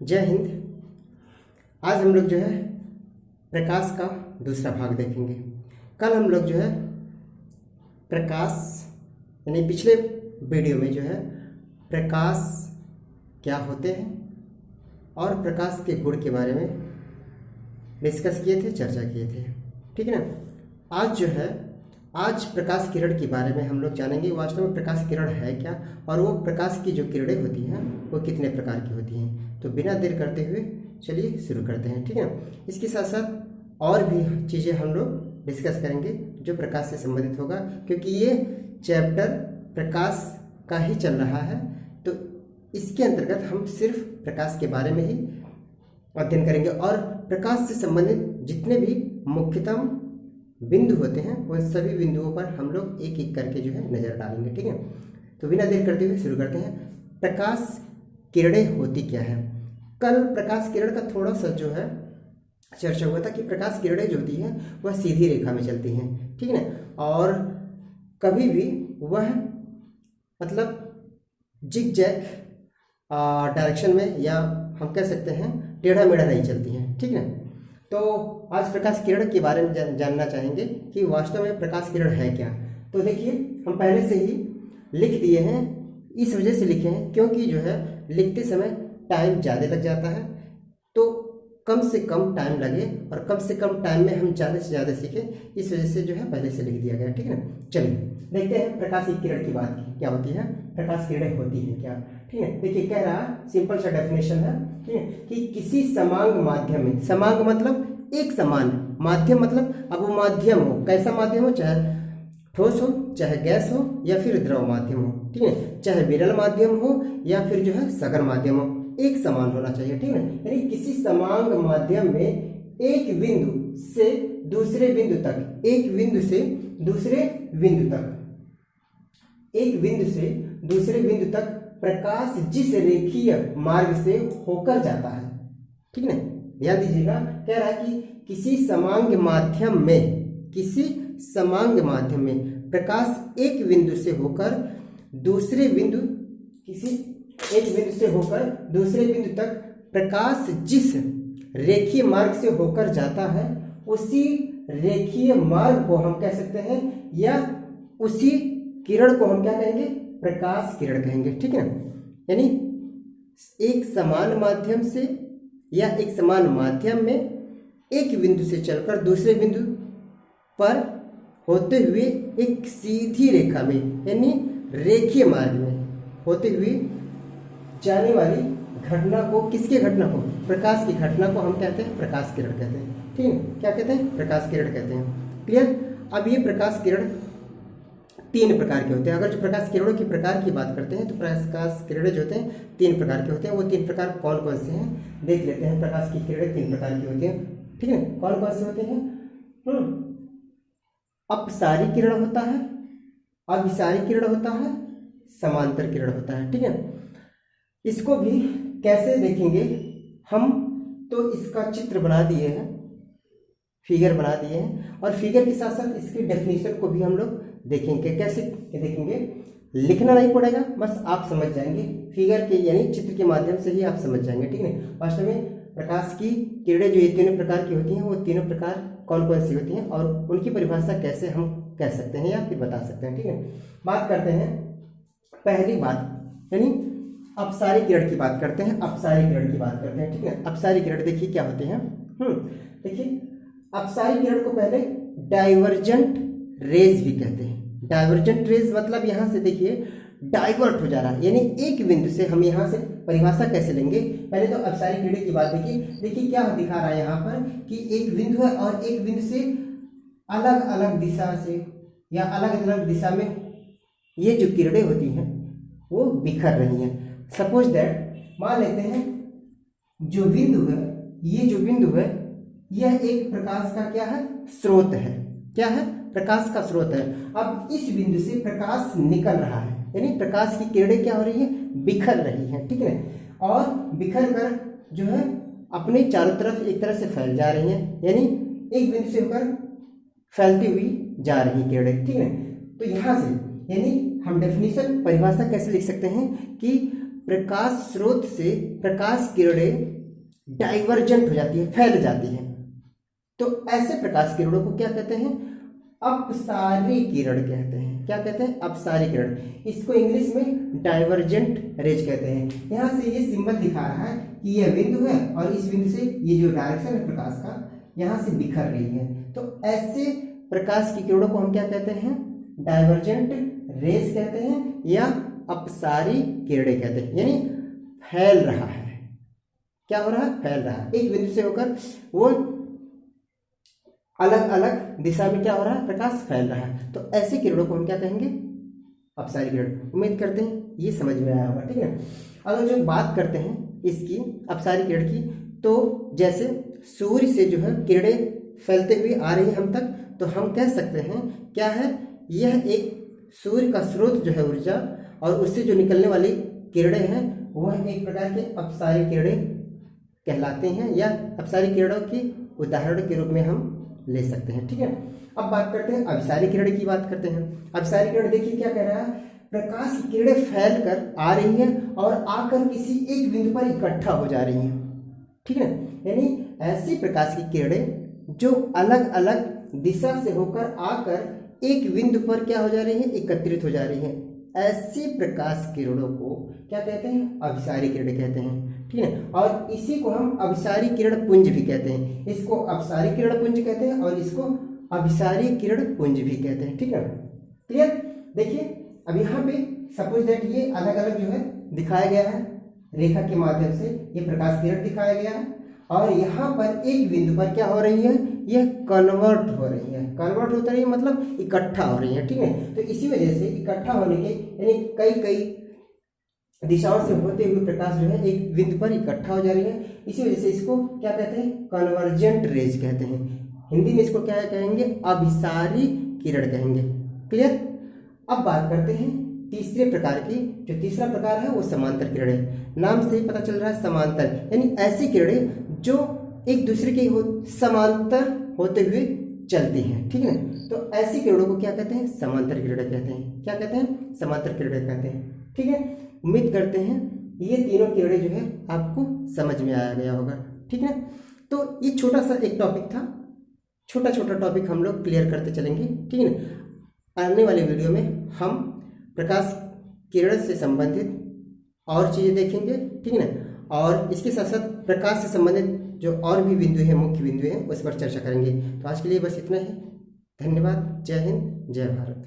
जय हिंद। आज हम लोग जो है प्रकाश का दूसरा भाग देखेंगे। कल हम लोग जो है प्रकाश यानी पिछले वीडियो में जो है प्रकाश क्या होते हैं और प्रकाश के गुण के बारे में डिस्कस किए थे, चर्चा किए थे, ठीक है ना। आज प्रकाश किरण के बारे में हम लोग जानेंगे वास्तव में प्रकाश किरण है क्या और वो प्रकाश की जो किरणें होती हैं वो कितने प्रकार की होती हैं। तो बिना देर करते हुए चलिए शुरू करते हैं, ठीक है ना। इसके साथ साथ और भी चीज़ें हम लोग डिस्कस करेंगे जो प्रकाश से संबंधित होगा, क्योंकि ये चैप्टर प्रकाश का ही चल रहा है। तो इसके अंतर्गत हम सिर्फ प्रकाश के बारे में ही अध्ययन करेंगे और प्रकाश से संबंधित जितने भी मुख्यतम बिंदु होते हैं उन सभी बिंदुओं पर हम लोग एक एक करके जो है नज़र डालेंगे, ठीक है। तो बिना देर करते हुए शुरू करते हैं। प्रकाश किरणें होती क्या है। कल प्रकाश किरण का थोड़ा सा जो है चर्चा हुआ था कि प्रकाश किरणें जो होती हैं वह सीधी रेखा में चलती हैं, ठीक है ना, और कभी भी वह मतलब जिग जैग डायरेक्शन में या हम कह सकते हैं टेढ़ा मेढ़ा नहीं चलती हैं, ठीक है। तो आज प्रकाश किरण के बारे में जानना चाहेंगे कि वास्तव में प्रकाश किरण है क्या। तो देखिए, हम पहले से ही लिख दिए हैं, इस वजह से लिखे हैं क्योंकि जो है लिखते समय टाइम ज़्यादा लग जाता है, तो कम से कम टाइम लगे और कम से कम टाइम में हम ज़्यादा से ज़्यादा सीखें, इस वजह से जो है पहले से लिख दिया गया, ठीक है ना। चलिए देखते हैं प्रकाश की किरण की बात की क्या होती है, प्रकाश किरणें होती हैं क्या, ठीक है। देखिए कह रहा है, सिंपल सा डेफिनेशन है, ठीक है, कि किसी समांग माध्यम में, समांग मतलब एक समान, माध्यम मतलब अब वो माध्यम हो, कैसा माध्यम हो, चाहे ठोस हो, चाहे गैस हो या फिर द्रव माध्यम हो, ठीक है, चाहे विरल माध्यम हो या फिर जो है सघन माध्यम हो, एक समान होना चाहिए, ठीक है। यानी किसी समांग माध्यम में एक बिंदु से दूसरे बिंदु तक, एक बिंदु से दूसरे बिंदु तक, एक बिंदु से दूसरे बिंदु तक प्रकाश जिस रेखीय मार्ग से होकर जाता है, ठीक है ना। ध्यान दीजिएगा, कह रहा है कि किसी समांग माध्यम में, किसी समांग माध्यम में प्रकाश एक बिंदु से होकर दूसरे बिंदु, किसी एक बिंदु से होकर दूसरे बिंदु तक प्रकाश जिस रेखीय मार्ग से होकर जाता है उसी रेखीय मार्ग को हम कह सकते हैं या उसी किरण को हम क्या कहेंगे, प्रकाश किरण कहेंगे, ठीक है ना। यानी एक समान माध्यम से या एक समान माध्यम में एक बिंदु से चलकर दूसरे बिंदु पर होते हुए एक सीधी रेखा में यानी रेखीय मार्ग में होते हुए जाने वाली घटना को, किसके घटना को, प्रकाश की घटना को हम कहते हैं प्रकाश किरण कहते हैं, ठीक है। क्या कहते हैं, प्रकाश किरण कहते हैं, क्लियर। अब ये प्रकाश किरण तीन प्रकार के होते हैं। अगर जो प्रकाश किरणों की प्रकार की बात करते हैं तो प्रकाश किरणें जो होते हैं तीन प्रकार के होते हैं। वो तीन प्रकार कौन कौन से हैं देख लेते हैं। प्रकाश की किरणें तीन प्रकार की होती हैं, ठीक है। कौन कौन से होते हैं, अपसारी किरण होता है, अभिसारी किरण होता है, समांतर किरण होता है, ठीक है। इसको भी कैसे देखेंगे हम, तो इसका चित्र बना दिए हैं, फिगर बना दिए हैं और फिगर के साथ साथ इसकी डेफिनेशन को भी हम लोग देखेंगे। कैसे देखेंगे, लिखना नहीं पड़ेगा, बस आप समझ जाएंगे फिगर के यानी चित्र के माध्यम से ही आप समझ जाएंगे, ठीक है। वास्तव में प्रकाश की किरणें जो ये तीनों प्रकार की होती हैं वो तीनों प्रकार कौन कौन सी होती हैं और उनकी परिभाषा कैसे हम कह सकते हैं या फिर बता सकते हैं, ठीक है। बात करते हैं पहली बात यानी अपसारी किरण की बात करते हैं, अपसारी किरण की बात करते हैं, ठीक है। अपसारी किरण देखिए क्या होते हैं, देखिए अपसारी किरण को पहले डाइवर्जेंट रेज भी कहते हैं। डाइवर्जेंट रेज मतलब यहाँ से देखिए डाइवर्ट हो जा रहा है, यानी एक बिंदु से हम यहाँ से परिभाषा कैसे लेंगे, पहले तो अपसारी किरण की बात देखिए। देखिए क्या दिखा रहा है यहाँ पर कि एक बिंदु है और एक बिंदु से अलग अलग दिशा से या अलग अलग दिशा में ये जो किरणें होती हैं वो बिखर रही हैं। सपोज दैट, मान लेते हैं जो बिंदु है, ये जो बिंदु है यह एक प्रकाश का क्या है, स्रोत है, क्या है, प्रकाश का स्रोत है। अब इस बिंदु से प्रकाश निकल रहा है यानी प्रकाश की किरणें क्या हो रही है, बिखर रही हैं, ठीक है, और बिखर कर जो है अपने चारों तरफ एक तरह से फैल जा रही हैं, यानी एक बिंदु से होकर फैलती हुई जा रही किरणें, ठीक है। तो यहाँ से यानी हम डेफिनेशन परिभाषा कैसे लिख सकते हैं कि प्रकाश स्रोत से प्रकाश किरणें डाइवर्जेंट हो जाती है, फैल जाती है, तो ऐसे प्रकाश किरणों को क्या कहते हैं? अपसारी किरण कहते हैं। क्या कहते हैं? अपसारी किरण। इसको इंग्लिश में डाइवर्जेंट रेज कहते हैं। यहाँ से ये सिंबल दिखा रहा है कि यह बिंदु है और इस बिंदु से ये जो डायरेक्शन है प्रकाश का, यहाँ से बिखर रही है, तो ऐसे प्रकाश की किरणों को हम क्या कहते हैं? डाइवर्जेंट रेज कहते हैं या अपसारी किरणें कहते हैं। यानी फैल रहा है, क्या हो रहा है? फैल रहा है, एक बिंदु से होकर वो अलग अलग दिशा में क्या हो रहा है? प्रकाश फैल रहा है, तो ऐसे किरणों को हम क्या कहेंगे? अपसारी किरण। उम्मीद करते हैं ये समझ में आया होगा, ठीक है। अगर जो बात करते हैं इसकी अपसारी किरण की, तो जैसे सूर्य से जो है किरणें फैलते हुए आ रही है हम तक, तो हम कह सकते हैं क्या है? यह एक सूर्य का स्रोत जो है ऊर्जा, और उससे जो निकलने वाली किरणें हैं वह एक प्रकार के अपसारी किरणें कहलाते हैं, या अपसारी किरणों की उदाहरण के रूप में हम ले सकते हैं, ठीक है। अब बात करते हैं अभिसारी किरण की। बात करते हैं अभिसारी किरण। देखिए क्या कह रहा है? प्रकाश की किरणें फैल कर आ रही हैं और आकर किसी एक बिंदु पर इकट्ठा हो जा रही हैं, ठीक है। यानी ऐसी प्रकाश की किरणें जो अलग अलग दिशा से होकर आकर एक बिंदु पर क्या हो जा रही है? एकत्रित हो जा रही हैं। ऐसी प्रकाश किरणों को क्या कहते हैं? अभिसारी किरण कहते हैं, ठीक है। और इसी को हम अभिसारी किरण पुंज भी कहते हैं। इसको अपसारी किरण पुंज कहते हैं और इसको अभिसारी किरण पुंज भी कहते हैं, ठीक है। क्लियर? देखिए अब यहाँ पे सपोज दैट ये अलग अलग जो है दिखाया गया है, रेखा के माध्यम से ये प्रकाश किरण दिखाया गया है, और यहाँ पर एक बिंदु पर क्या हो रही है? यह कन्वर्ट हो रही है। कन्वर्ट होता रही है मतलब इकट्ठा हो रही है, ठीक है। तो इसी वजह से इकट्ठा होने के यानी कई कई दिशाओं से होते हुए प्रकाश जो है एक बिंदु पर इकट्ठा हो जा रही है, इसी वजह से इसको क्या कहते हैं? कन्वर्जेंट रेज कहते हैं। हिंदी में इसको क्या कहेंगे? अभिसारी किरण कहेंगे। क्लियर? अब बात करते हैं तीसरे प्रकार की। जो तीसरा प्रकार है वो समांतर किरण है। नाम से ही पता चल रहा है समांतर, यानी ऐसी किरणें जो एक दूसरे के समांतर होते हुए चलती हैं, ठीक है। तो ऐसी किरणों को क्या कहते हैं? समांतर किरणें कहते हैं। क्या कहते हैं? समांतर किरणें कहते हैं, ठीक है। उम्मीद करते हैं ये तीनों किरणें जो है आपको समझ में आया गया होगा, ठीक है। तो ये छोटा सा एक टॉपिक था, छोटा छोटा टॉपिक हम लोग क्लियर करते चलेंगे, ठीक है ना। आने वाले वीडियो में हम प्रकाश किरण से संबंधित और चीज़ें देखेंगे, ठीक है ना। और इसके साथ साथ प्रकाश से संबंधित जो और भी बिंदु हैं, मुख्य बिंदु हैं, उस पर चर्चा करेंगे। तो आज के लिए बस इतना ही। धन्यवाद। जय हिंद, जय भारत।